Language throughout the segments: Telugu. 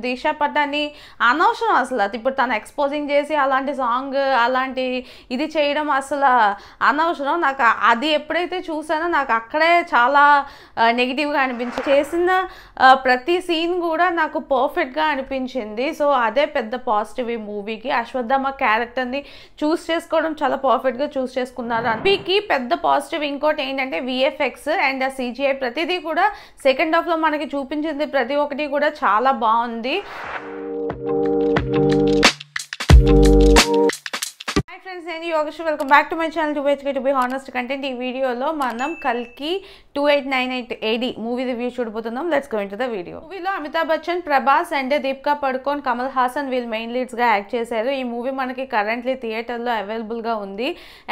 దిశా పటాని అనవసరం అసలు. అది ఇప్పుడు తను ఎక్స్పోజింగ్ చేసి అలాంటి సాంగ్ అలాంటి ఇది చేయడం అసలు అనవసరం. నాకు అది ఎప్పుడైతే చూసానో నాకు అక్కడే చాలా నెగిటివ్గా అనిపించింది. చేసిన ప్రతి సీన్ కూడా నాకు పర్ఫెక్ట్గా అనిపించింది. సో అదే పెద్ద పాజిటివ్ ఈ మూవీకి. అశ్వత్థామ క్యారెక్టర్ని చూస్ చేసుకోవడం చాలా పర్ఫెక్ట్గా చూస్ చేసుకున్నారు. మూవీకి పెద్ద పాజిటివ్ ఇంకోటి ఏంటంటే విఎఫ్ఎక్స్ అండ్ ఆ సిజిఐ ప్రతిదీ కూడా సెకండ్ హాఫ్లో మనకి చూపించింది ప్రతి ఒక్కటి కూడా చాలా బాగుంది. ఫ్రెండ్స్, నేను Yogesh. Welcome back to my channel to be honest content. ఈ వీడియోలో మనం కల్కి 2898 AD మూవీ రివ్యూ చూడబోతున్నాం. Let's go into the video. మూవీలో అమితాబ్ బచ్చన్, ప్రభాస్ అండ్ దీపికా పడుకోన్, కమల్ హాసన్ వీళ్ళు మెయిన్ లీడ్స్గా యాక్ట్ చేశారు. ఈ మూవీ మనకి కరెంట్లీ థియేటర్లో అవైలబుల్గా ఉంది.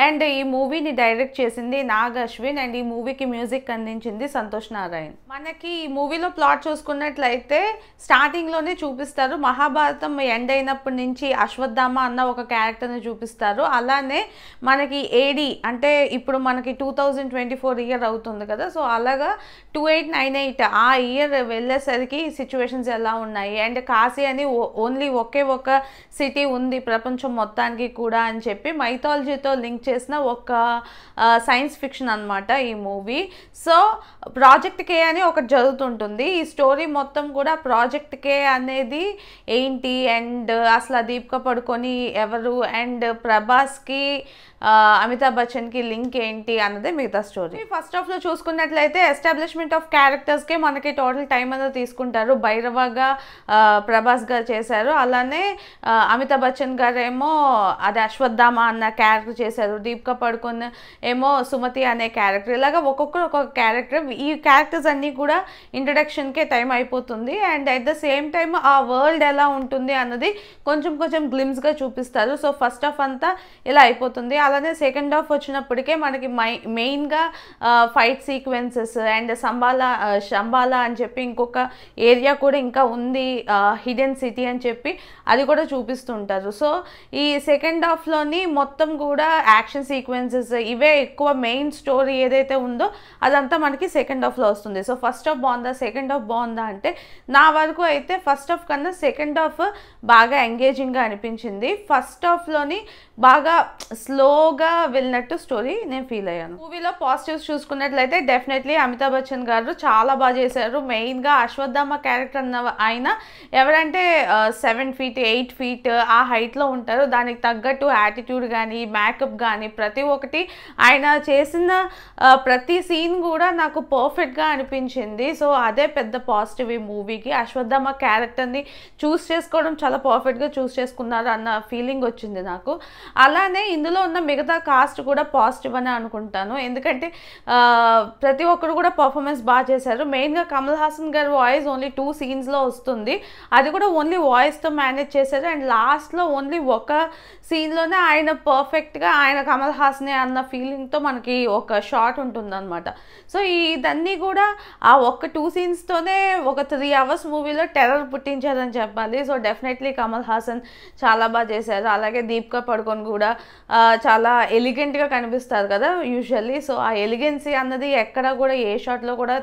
అండ్ ఈ మూవీని డైరెక్ట్ చేసింది నాగ్ అశ్విన్ అండ్ ఈ మూవీకి మ్యూజిక్ అందించింది సంతోష్ నారాయణ్. మనకి ఈ మూవీలో ప్లాట్ చూసుకున్నట్లయితే స్టార్టింగ్లోనే చూపిస్తారు మహాభారతం ఎండ్ అయినప్పటి నుంచి అశ్వత్థామ అన్న ఒక క్యారెక్టర్ని చూపిస్తారు. అలానే మనకి ఏడి అంటే ఇప్పుడు మనకి 2024 ఇయర్ అవుతుంది కదా. సో అలాగా 2898 ఆ ఇయర్ వెళ్ళేసరికి సిచ్యువేషన్స్ ఎలా ఉన్నాయి అండ్ కాశీ అని ఓన్లీ ఒకే ఒక సిటీ ఉంది ప్రపంచం మొత్తానికి కూడా అని చెప్పి మైథాలజీతో లింక్ చేసిన ఒక సైన్స్ ఫిక్షన్ అనమాట ఈ మూవీ. సో ప్రాజెక్ట్ కే అని ఒకటి జరుగుతుంటుంది. ఈ స్టోరీ మొత్తం కూడా ప్రాజెక్ట్ కే అనేది ఏంటి అండ్ అసలు దీపికా పడుకొని ఎవరు అండ్ ప్రభాస్కి అమితాబ్ బచ్చన్కి లింక్ ఏంటి అన్నదే మిగతా స్టోరీ. ఫస్ట్ హాఫ్లో చూసుకున్నట్లయితే ఎస్టాబ్లిష్మెంట్ ఆఫ్ క్యారెక్టర్స్కే మనకి టోటల్ టైం అనేది తీసుకుంటారు. భైరవగా ప్రభాస్ గారు చేశారు. అలానే అమితాబ్ బచ్చన్ గారు ఏమో అది అశ్వత్థామ అన్న క్యారెక్టర్ చేశారు. దీపికా పడుకొని ఏమో సుమతి అనే క్యారెక్టర్. ఇలాగా ఒక్కొక్కరు ఒక్కొక్క క్యారెక్టర్. ఈ క్యారెక్టర్స్ అన్నీ కూడా ఇంట్రడక్షన్కే టైం అయిపోతుంది. And at the same time ఆ వరల్డ్ ఎలా ఉంటుంది అన్నది కొంచెం కొంచెం గ్లిమ్స్గా చూపిస్తారు. సో ఫస్ట్ హాఫ్ అంతా ఇలా అయిపోతుంది. అలానే సెకండ్ హాఫ్ వచ్చినప్పటికే మనకి మెయిన్గా ఫైట్ సీక్వెన్సెస్ అండ్ శంబాలా అని చెప్పి ఇంకొక ఏరియా కూడా ఇంకా ఉంది, హిడెన్ సిటీ అని చెప్పి అది కూడా చూపిస్తుంటారు. సో ఈ సెకండ్ హాఫ్లోని మొత్తం కూడా యాక్షన్ సీక్వెన్సెస్ ఇవే ఎక్కువ. మెయిన్ స్టోరీ ఏదైతే ఉందో అదంతా మనకి సెకండ్ హాఫ్లో వస్తుంది. సో ఫస్ట్ హాఫ్ బాగుందా సెకండ్ హాఫ్ బాగుందా అంటే నా వరకు అయితే ఫస్ట్ హాఫ్ కన్నా సెకండ్ హాఫ్ బాగా ఎంగేజింగ్గా అనిపించింది. ఫస్ట్ హాఫ్లోని బాగా స్లోగా వెళ్ళినట్టు స్టోరీ నేను ఫీల్ అయ్యాను. మూవీలో పాజిటివ్స్ చూసుకున్నట్లయితే డెఫినెట్లీ అమితాబ్ బచ్చన్ గారు చాలా బాగా చేశారు. మెయిన్గా అశ్వత్థామ క్యారెక్టర్ అన్న ఆయన ఎవరంటే 7 feet 8 feet ఆ హైట్లో ఉంటారు. దానికి తగ్గట్టు యాటిట్యూడ్ కానీ మేకప్ కానీ ప్రతి ఒక్కటి ఆయన చేసిన ప్రతి సీన్ కూడా నాకు పర్ఫెక్ట్గా అనిపించింది. సో అదే పెద్ద పాజిటివ్ ఈ మూవీకి. అశ్వత్థామ క్యారెక్టర్ని చూస్ చేసుకోవడం చాలా పర్ఫెక్ట్గా చూస్ చేసుకున్నారు అన్న ఫీలింగ్ వచ్చింది నాకు. అలానే ఇందులో ఉన్న మిగతా కాస్ట్ కూడా పాజిటివ్ అని అనుకుంటాను. ఎందుకంటే ప్రతి ఒక్కరు కూడా పర్ఫార్మెన్స్ బాగా చేశారు. మెయిన్గా కమల్ హాసన్ గారి వాయిస్ ఓన్లీ 2 scenesలో వస్తుంది. అది కూడా ఓన్లీ వాయిస్తో మేనేజ్ చేశారు. అండ్ లాస్ట్లో ఓన్లీ ఒక సీన్లోనే ఆయన పర్ఫెక్ట్గా ఆయన కమల్ హాసనే అన్న ఫీలింగ్తో మనకి ఒక షాట్ ఉంటుందన్నమాట. సో ఇదన్నీ కూడా ఆ ఒక్క 2 scenesతోనే ఒక 3 hours మూవీలో టెర్రర్ పుట్టించారని చెప్పాలి. సో డెఫినెట్లీ కమల్ హాసన్ చాలా బాగా చేశారు. అలాగే దీపికా పడుకొని కూడా చాలా ఎలిగెంట్గా కనిపిస్తారు కదా యూజువల్లీ. సో ఆ ఎలిగెన్సీ అన్నది ఎక్కడ కూడా ఏ షాట్లో కూడా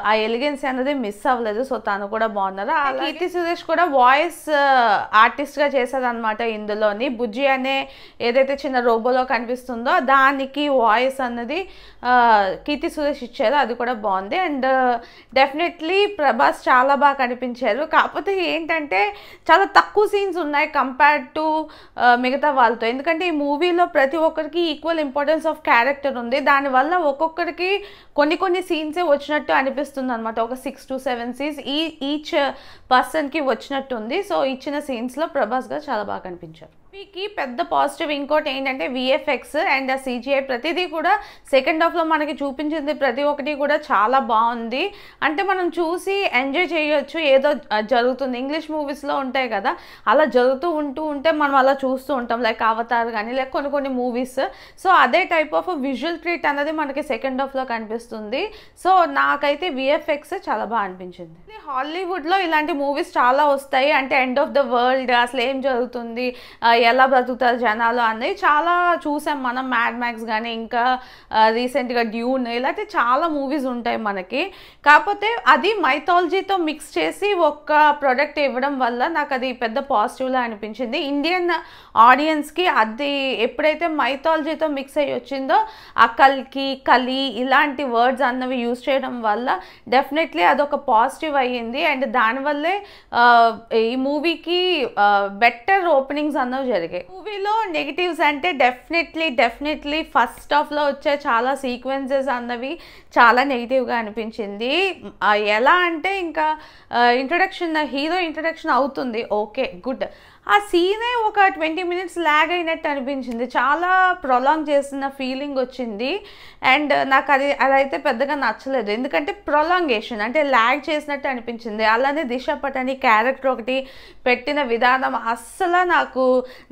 ఆ ఎలిగెన్సీ అన్నది మిస్ అవ్వలేదు. సో తను కూడా బాగున్నారు. కీర్తి సురేష్ కూడా వాయిస్ ఆర్టిస్ట్గా చేశారనమాట ఇందులోని. బుజ్జి అనే ఏదైతే చిన్న రోబోలో కనిపిస్తుందో దానికి వాయిస్ అన్నది కీర్తి సురేష్ ఇచ్చారు. అది కూడా బాగుంది. అండ్ డెఫినెట్లీ ప్రభాస్ చాలా బాగా కనిపించారు. కాకపోతే ఏంటంటే చాలా తక్కువ సీన్స్ ఉన్నాయి కంపేర్ టు మిగతా వాళ్ళతో. ఎందుకంటే ఈ మూవీలో ప్రతి ఒక్కరికి ఈక్వల్ ఇంపార్టెన్స్ ఆఫ్ క్యారెక్టర్ ఉంది. దానివల్ల ఒక్కొక్కరికి కొన్ని సీన్సే వచ్చినట్టు అనిపిస్తుంది అనమాట. ఒక 6 to 7 scenes ఈచ్ పర్సన్కి వచ్చినట్టుంది. సో ఇచ్చిన సీన్స్లో ప్రభాస్ గారు చాలా బాగా కనిపించారు. మూవీకి పెద్ద పాజిటివ్ ఇంకోటి ఏంటంటే విఎఫ్ఎక్స్ అండ్ ఆ సిజిఐ ప్రతిదీ కూడా సెకండ్ హాఫ్లో మనకి చూపించింది ప్రతి ఒక్కటి కూడా చాలా బాగుంది. అంటే మనం చూసి ఎంజాయ్ చేయొచ్చు. ఏదో జరుగుతుంది ఇంగ్లీష్ మూవీస్లో ఉంటాయి కదా, అలా జరుగుతూ ఉంటే మనం అలా చూస్తూ ఉంటాం. లైక్ అవతార్ కానీ లైక్ కొన్ని మూవీస్. సో అదే టైప్ ఆఫ్ విజువల్ ట్రీట్ అనేది మనకి సెకండ్ హాఫ్లో కనిపిస్తుంది. సో నాకైతే విఎఫ్ఎక్స్ చాలా బాగా అనిపించింది. హాలీవుడ్లో ఇలాంటి మూవీస్ చాలా వస్తాయి. అంటే ఎండ్ ఆఫ్ ద వరల్డ్, అసలు ఏం జరుగుతుంది, ఎలా బ్రతుకుతారు జనాలు అనేది చాలా చూసాం మనం. మ్యాడ్ మ్యాక్స్ కానీ ఇంకా రీసెంట్గా డ్యూన్ ఇలాంటి చాలా మూవీస్ ఉంటాయి మనకి. కాకపోతే అది మైథాలజీతో మిక్స్ చేసి ఒక ప్రోడక్ట్ ఇవ్వడం వల్ల నాకు అది పెద్ద పాజిటివ్లా అనిపించింది. ఇండియన్ ఆడియన్స్కి అది ఎప్పుడైతే మైథాలజీతో మిక్స్ అయ్యి వచ్చిందో ఆ కల్కి కలి ఇలాంటి వర్డ్స్ అన్నవి యూజ్ చేయడం వల్ల డెఫినెట్లీ అదొక పాజిటివ్ అయ్యింది. అండ్ దానివల్లే ఈ మూవీకి బెటర్ ఓపెనింగ్స్ అన్నవి జరిగాయి. మూవీలో నెగిటివ్స్ అంటే డెఫినెట్లీ ఫస్ట్ హాఫ్లో వచ్చే చాలా సీక్వెన్సెస్ అన్నవి చాలా నెగిటివ్గా అనిపించింది. ఎలా అంటే ఇంకా హీరో ఇంట్రడక్షన్ అవుతుంది, ఓకే గుడ్, ఆ సీనే ఒక 20 minutes ల్యాగ్ అయినట్టు అనిపించింది. చాలా ప్రొలాంగ్ చేస్తున్న ఫీలింగ్ వచ్చింది. అండ్ నాకు అదైతే పెద్దగా నచ్చలేదు, ఎందుకంటే ప్రొలాంగేషన్ అంటే ల్యాగ్ చేసినట్టు అనిపించింది. అలానే దిశ పటాని క్యారెక్టర్ ఒకటి పెట్టిన విధానం అస్సలు నాకు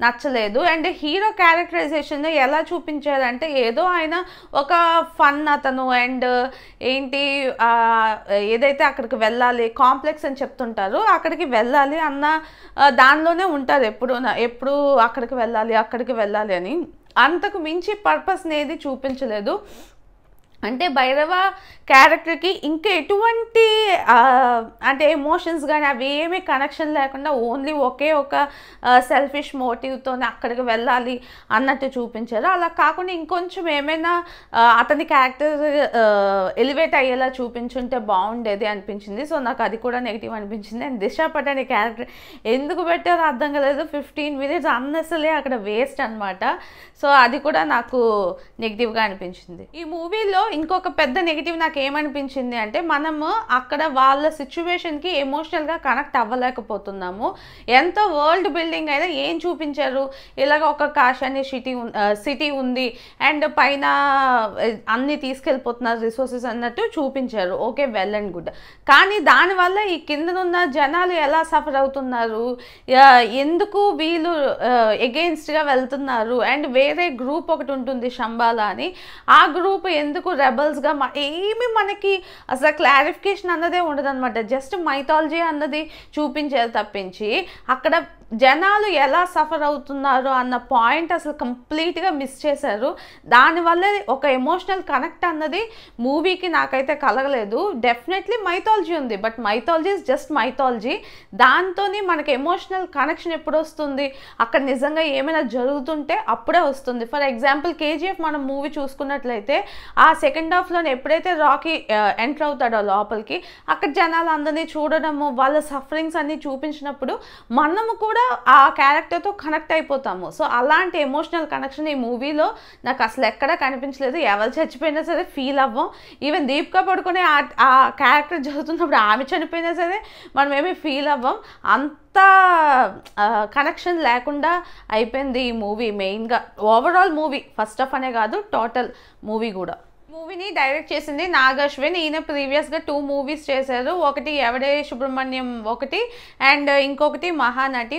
నచ్చలేదు. అండ్ హీరో క్యారెక్టరైజేషన్ ఎలా చూపించారంటే ఏదో ఆయన ఒక ఫన్ అతను అండ్ ఏంటి ఏదైతే అక్కడికి వెళ్ళాలి కాంప్లెక్స్ అని చెప్తుంటారు, అక్కడికి వెళ్ళాలి అన్న దానిలోనే ఉంటారు ఎప్పుడు అక్కడికి వెళ్ళాలి అని. అంతకు మించి పర్పస్ ఏది చూపించలేదు. అంటే భైరవ క్యారెక్టర్కి ఇంకా ఎటువంటి అంటే ఎమోషన్స్ కానీ అవి ఏమీ కనెక్షన్ లేకుండా ఓన్లీ ఒకే ఒక సెల్ఫిష్ మోటివ్తోనే అక్కడికి వెళ్ళాలి అన్నట్టు చూపించారు. అలా కాకుండా ఇంకొంచెం ఏమైనా అతని క్యారెక్టర్ ఎలివేట్ అయ్యేలా చూపించుంటే బాగుండేది అనిపించింది. సో నాకు అది కూడా నెగిటివ్ అనిపించింది. అండ్ దిశ పటాని క్యారెక్టర్ ఎందుకు పెట్టారో అర్థం కాలేదు. 15 minutes అన్నెసలే అక్కడ వేస్ట్ అనమాట. సో అది కూడా నాకు నెగిటివ్గా అనిపించింది. ఈ మూవీలో ఇంకొక పెద్ద నెగిటివ్ నాకు ఏమనిపించింది అంటే మనము అక్కడ వాళ్ళ సిచ్యువేషన్కి ఎమోషనల్గా కనెక్ట్ అవ్వలేకపోతున్నాము. ఎంత వరల్డ్ బిల్డింగ్ అయినా ఏం చూపించారు, ఇలాగ ఒక కాశాని సిటీ ఉంది అండ్ పైన అన్నీ తీసుకెళ్ళిపోతున్నారు రిసోర్సెస్ అన్నట్టు చూపించారు, ఓకే వెల్ అండ్ గుడ్. కానీ దానివల్ల ఈ కిందనున్న జనాలు ఎలా సఫర్ అవుతున్నారు, ఎందుకు వీళ్ళు ఎగెయిన్స్ట్గా వెళ్తున్నారు, అండ్ వేరే గ్రూప్ ఒకటి ఉంటుంది శంబాలా అని, ఆ గ్రూప్ ఎందుకు రెబల్స్గా ఏమి మనకి అసలు క్లారిఫికేషన్ అన్నదే ఉండదు అనమాట. జస్ట్ మైథాలజీ అన్నది చూపించారు తప్పించి అక్కడ జనాలు ఎలా సఫర్ అవుతున్నారు అన్న పాయింట్ అసలు కంప్లీట్గా మిస్ చేశారు. దానివల్ల ఒక ఎమోషనల్ కనెక్ట్ అన్నది మూవీకి నాకైతే కలగలేదు. డెఫినెట్లీ మైథాలజీ ఉంది, but mythology is just mythology. దాంతో మనకి ఎమోషనల్ కనెక్షన్ ఎప్పుడు వస్తుంది, అక్కడ నిజంగా ఏమైనా జరుగుతుంటే అప్పుడే వస్తుంది. ఫర్ ఎగ్జాంపుల్ కేజీఎఫ్ మనం మూవీ చూసుకున్నట్లయితే ఆ సెకండ్ హాఫ్లో ఎప్పుడైతే రాకీ ఎంటర్ అవుతాడో లోపలికి, అక్కడ జనాలు అందరినీ చూడడము వాళ్ళ సఫరింగ్స్ అన్నీ చూపించినప్పుడు మనము కూడా ఆ క్యారెక్టర్తో కనెక్ట్ అయిపోతాము. సో అలాంటి ఎమోషనల్ కనెక్షన్ ఈ మూవీలో నాకు అసలు ఎక్కడా కనిపించలేదు. ఎవరు చచ్చిపోయినా సరే ఫీల్ అవ్వం. ఈవెన్ దీపికా పడుకునే ఆ క్యారెక్టర్ జరుగుతున్నప్పుడు ఆమె చనిపోయినా సరే మనం ఏమీ ఫీల్ అవ్వం. అంత కనెక్షన్ లేకుండా అయిపోయింది ఈ మూవీ. మెయిన్గా ఓవరాల్ మూవీ ఫస్ట్ హాఫ్ అనే కాదు టోటల్ మూవీ కూడా. మూవీని డైరెక్ట్ చేసింది నాగ్ అశ్విన్. ఈయన ప్రీవియస్గా 2 movies చేశారు. ఒకటి ఎవడే సుబ్రహ్మణ్యం ఒకటి అండ్ ఇంకొకటి మహానటి.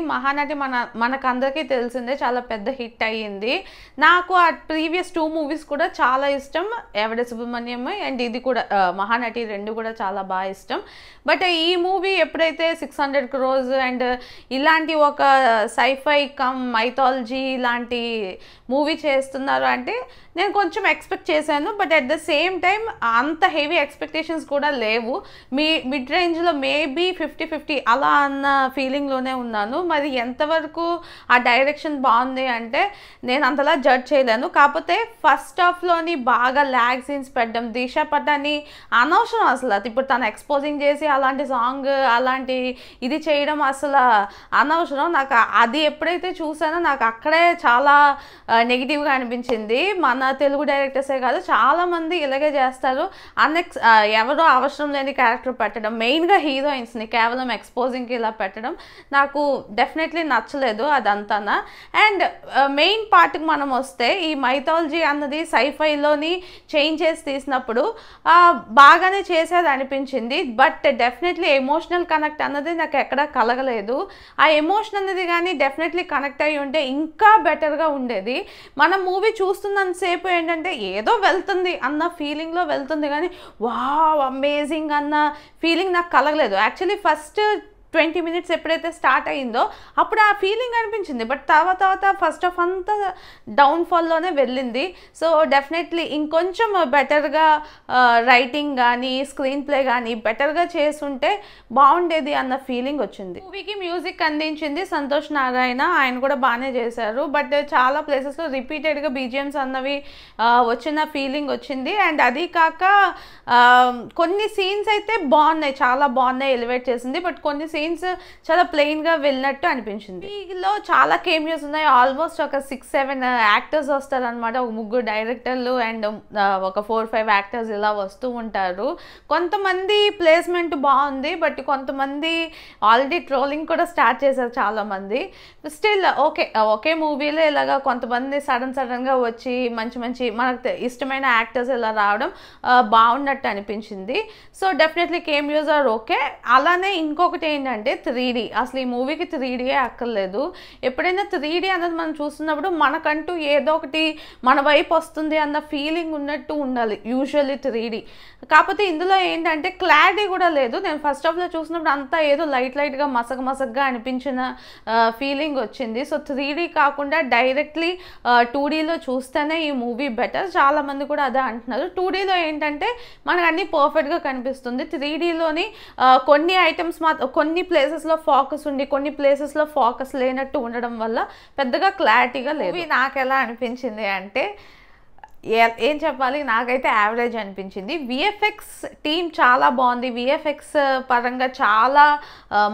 మనకందరికీ తెలిసిందే, చాలా పెద్ద హిట్ అయ్యింది. నాకు ఆ ప్రీవియస్ 2 movies కూడా చాలా ఇష్టం, ఎవడే సుబ్రహ్మణ్యం అండ్ ఇది కూడా మహానటి, 2 కూడా చాలా బాగా ఇష్టం. బట్ ఈ మూవీ ఎప్పుడైతే 600 crores అండ్ ఇలాంటి ఒక సైఫై కమ్ మైథాలజీ ఇలాంటి మూవీ చేస్తున్నారు అంటే నేను కొంచెం ఎక్స్పెక్ట్ చేశాను. But at the same time అంత హెవీ ఎక్స్పెక్టేషన్స్ కూడా లేవు. మిడ్ రేంజ్లో మేబీ 50-50 అలా అన్న ఫీలింగ్లోనే ఉన్నాను. మరి ఎంతవరకు ఆ డైరెక్షన్ బాగుంది అంటే నేను అంతలా జడ్జ్ చేయలేను. కాకపోతే ఫస్ట్ హాఫ్లోని బాగా ల్యాగ్ సీన్స్ పెట్టడం, దిశ పటాని అనవసరం అసలు. అది ఇప్పుడు తను ఎక్స్పోజింగ్ చేసి అలాంటి సాంగ్ అలాంటి ఇది చేయడం అసలు అనవసరం. నాకు అది ఎప్పుడైతే చూసానో నాకు అక్కడే చాలా నెగిటివ్గా అనిపించింది. మన తెలుగు డైరెక్టర్సే కాదు చాలామంది ఇలాగే చేస్తారు. ఎవరో అవసరం లేని క్యారెక్టర్ పెట్టడం, మెయిన్గా హీరోయిన్స్ని కేవలం ఎక్స్పోజింగ్కి ఇలా పెట్టడం నాకు డెఫినెట్లీ నచ్చలేదు అదంతా. అండ్ మెయిన్ పార్ట్కి మనం వస్తే ఈ మైథాలజీ అన్నది సైఫైలోని చేంజ్ చేసి తీసినప్పుడు బాగానే చేసేది అనిపించింది. బట్ డెఫినెట్లీ ఎమోషనల్ కనెక్ట్ అన్నది నాకు ఎక్కడా కలగలేదు. ఆ ఎమోషన్ అన్నది కానీ డెఫినెట్లీ కనెక్ట్ అయ్యి ఉంటే ఇంకా బెటర్గా ఉండేది. మనం మూవీ చూస్తున్నంతసేపు ఏంటంటే ఏదో వెళ్తుంది అన్న ఫీలింగ్లో వెళ్తుంది, కానీ వావ్ అమేజింగ్ అన్న ఫీలింగ్ నాకు కలగలేదు. యాక్చువల్లీ ఫస్ట్ 20 minutes ఎప్పుడైతే స్టార్ట్ అయిందో అప్పుడు ఆ ఫీలింగ్ అనిపించింది. బట్ తర్వాత ఫస్ట్ ఆఫ్ అంతా డౌన్ఫాల్లోనే వెళ్ళింది. సో డెఫినెట్లీ ఇంకొంచెం బెటర్గా రైటింగ్ కానీ స్క్రీన్ ప్లే కానీ బెటర్గా చేసుంటే బాగుండేది అన్న ఫీలింగ్ వచ్చింది. మూవీకి మ్యూజిక్ అందించింది సంతోష్ నారాయణ, ఆయన కూడా బాగానే చేశారు. బట్ చాలా ప్లేసెస్లో రిపీటెడ్గా బీజిఎమ్స్ అన్నవి వచ్చిన ఫీలింగ్ వచ్చింది. అండ్ అది కాక కొన్ని సీన్స్ అయితే బాగున్నాయి, చాలా బాగున్నాయి, ఎలివేట్ చేసింది. బట్ కొన్ని సీన్స్ చాలా ప్లెయిన్గా వెళ్ళినట్టు అనిపించింది. వీటిలో చాలా కేమియోస్ ఉన్నాయి, ఆల్మోస్ట్ ఒక 6-7 యాక్టర్స్ వస్తారనమాట. ఒక 3 డైరెక్టర్లు అండ్ ఒక 4-5 యాక్టర్స్ ఇలా వస్తూ ఉంటారు. కొంతమంది ప్లేస్మెంట్ బాగుంది, బట్ కొంతమంది ఆల్రెడీ ట్రోలింగ్ కూడా స్టార్ట్ చేశారు చాలామంది. స్టిల్ ఒకే మూవీలో ఇలాగా కొంతమంది సడన్గా వచ్చి మంచి మనకు ఇష్టమైన యాక్టర్స్ ఇలా రావడం బాగున్నట్టు అనిపించింది. So definitely cameos are okay. అలానే ఇంకొకటి ఏంటంటే 3D. అసలు ఈ మూవీకి 3D అక్కర్లేదు. ఎప్పుడైనా 3D అన్నది మనం చూస్తున్నప్పుడు మనకంటూ ఏదో ఒకటి మన వైపు వస్తుంది అన్న ఫీలింగ్ ఉన్నట్టు ఉండాలి యూజువల్లీ 3D. కాకపోతే ఇందులో ఏంటంటే క్లారిటీ కూడా లేదు. నేను ఫస్ట్ హాఫ్లో చూసినప్పుడు అంతా ఏదో లైట్గా మసగ్గా అనిపించిన ఫీలింగ్ వచ్చింది. సో 3D కాకుండా డైరెక్ట్లీ 2Dలో చూస్తేనే ఈ మూవీ బెటర్. చాలామంది కూడా అదే అంటున్నారు. 2Dలో ఏంటంటే మనకు అన్నీ పర్ఫెక్ట్గా కనిపిస్తుంది. 3Dలోని కొన్ని ఐటమ్స్ కొన్ని ప్లేసెస్లో ఫోకస్ ఉండి కొన్ని ప్లేసెస్లో ఫోకస్ లేనట్టు ఉండడం వల్ల పెద్దగా క్లారిటీగా లేదు. నాకు ఎలా అనిపించింది అంటే ఏం చెప్పాలి, నాకైతే యావరేజ్ అనిపించింది. విఎఫ్ఎక్స్ టీమ్ చాలా బాగుంది, విఎఫ్ఎక్స్ పరంగా చాలా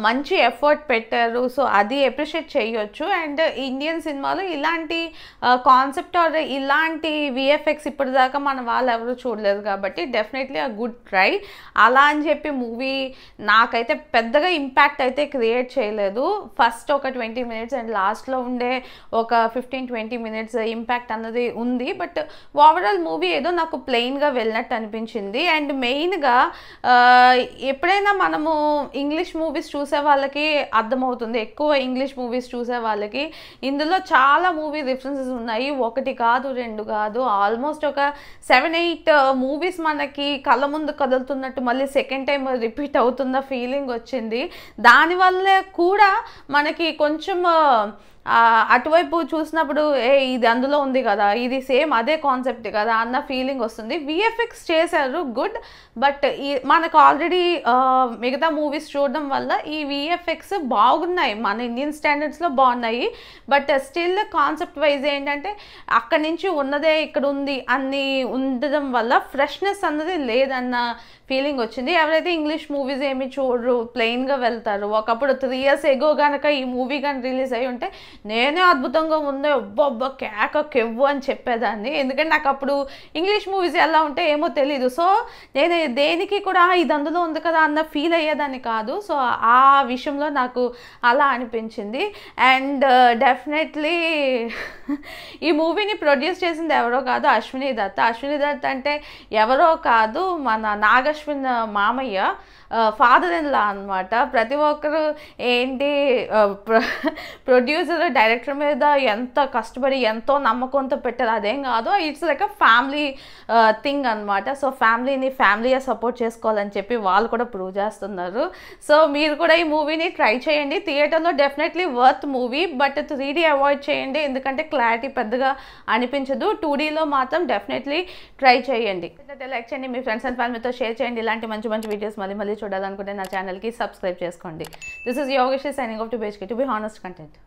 మంచి ఎఫర్ట్ పెట్టారు. సో అది అప్రిషియేట్ చేయొచ్చు. అండ్ ఇండియన్ సినిమాలో ఇలాంటి కాన్సెప్ట్ ఆర్ ఇలాంటి విఎఫ్ఎక్స్ ఇప్పటిదాకా మన వాళ్ళు ఎవరు చూడలేదు కాబట్టి డెఫినెట్లీ అ గుడ్ ట్రై. అలా అని చెప్పి మూవీ నాకైతే పెద్దగా ఇంపాక్ట్ అయితే క్రియేట్ చేయలేదు. ఫస్ట్ ఒక 20 minutes అండ్ లాస్ట్లో ఉండే ఒక 15-20 minutes ఇంపాక్ట్ అన్నది ఉంది. బట్ ఓవరాల్ మూవీ ఏదో నాకు ప్లెయిన్గా వెళ్ళినట్టు అనిపించింది. అండ్ మెయిన్గా ఎప్పుడైనా మనము ఇంగ్లీష్ మూవీస్ చూసే వాళ్ళకి అర్థమవుతుంది, ఎక్కువ ఇంగ్లీష్ మూవీస్ చూసే వాళ్ళకి ఇందులో చాలా మూవీ రిఫరెన్సెస్ ఉన్నాయి. 1 కాదు 2 కాదు, ఆల్మోస్ట్ ఒక 7-8 మూవీస్ మనకి కళ్ళ ముందు కదులుతున్నట్టు మళ్ళీ సెకండ్ టైం రిపీట్ అవుతున్న ఫీలింగ్ వచ్చింది. దానివల్ల కూడా మనకి కొంచెం అటువైపు చూసినప్పుడు ఇది అందులో ఉంది కదా, ఇది సేమ్ అదే కాన్సెప్ట్ కదా అన్న ఫీలింగ్ వస్తుంది. విఎఫ్ఎక్స్ చేశారు గుడ్, బట్ మనకు ఆల్రెడీ మిగతా మూవీస్ చూడడం వల్ల ఈ విఎఫ్ఎక్స్ బాగున్నాయి, మన ఇండియన్ స్టాండర్డ్స్లో బాగున్నాయి. బట్ స్టిల్ కాన్సెప్ట్ వైజ్ ఏంటంటే అక్కడి నుంచి ఉన్నదే ఇక్కడ ఉంది అన్ని ఉండడం వల్ల ఫ్రెష్నెస్ అన్నది లేదన్న ఫీలింగ్ వచ్చింది. ఎవరైతే ఇంగ్లీష్ మూవీస్ ఏమి చూడరు, ప్లెయిన్గా వెళ్తారు, ఒకప్పుడు 3 years ఎగో కనుక ఈ మూవీ కానీ రిలీజ్ అయ్యి ఉంటే నేనే అద్భుతంగా ఉందో అబ్బా కేక కెవ్వు అని చెప్పేదాన్ని. ఎందుకంటే నాకు అప్పుడు ఇంగ్లీష్ మూవీస్ ఎలా ఉంటే ఏమో తెలీదు. సో నేను దేనికి కూడా ఇది అందులో ఉంది కదా అన్న ఫీల్ అయ్యేదాన్ని కాదు. సో ఆ విషయంలో నాకు అలా అనిపించింది. అండ్ డెఫినెట్లీ ఈ మూవీని ప్రొడ్యూస్ చేసింది ఎవరో కాదు, అశ్విని దత్. అశ్విని దత్ అంటే ఎవరో కాదు, మన నాగశ్విన్ మామయ్య, ఫాదర్ ఇన్ లా అనమాట. ప్రతి ఒక్కరు ఏంటి ప్రొడ్యూసర్ డైరెక్టర్ మీద ఎంత కష్టపడి ఎంతో నమ్మకంతో పెట్టారు అదేం కాదు, it's like a family thing అనమాట. సో ఫ్యామిలీగా సపోర్ట్ చేసుకోవాలని చెప్పి వాళ్ళు కూడా ప్రూవ్ చేస్తున్నారు. సో మీరు కూడా ఈ మూవీని ట్రై చేయండి. థియేటర్లో definitely worth movie, but 3D avoid చేయండి ఎందుకంటే క్లారిటీ పెద్దగా అనిపించదు. 2Dలో మాత్రం డెఫినెట్లీ ట్రై చేయండి. లైక్ చేయండి, మీ ఫ్రెండ్స్ అండ్ ఫ్యామిలీతో షేర్ చేయండి. ఇలాంటి మంచి వీడియోస్ మళ్ళీ చూడాలనుకుంటే నా ఛానల్కి సబ్స్క్రైబ్ చేసుకోండి. This is Yogesh signing off to basic to be honest content.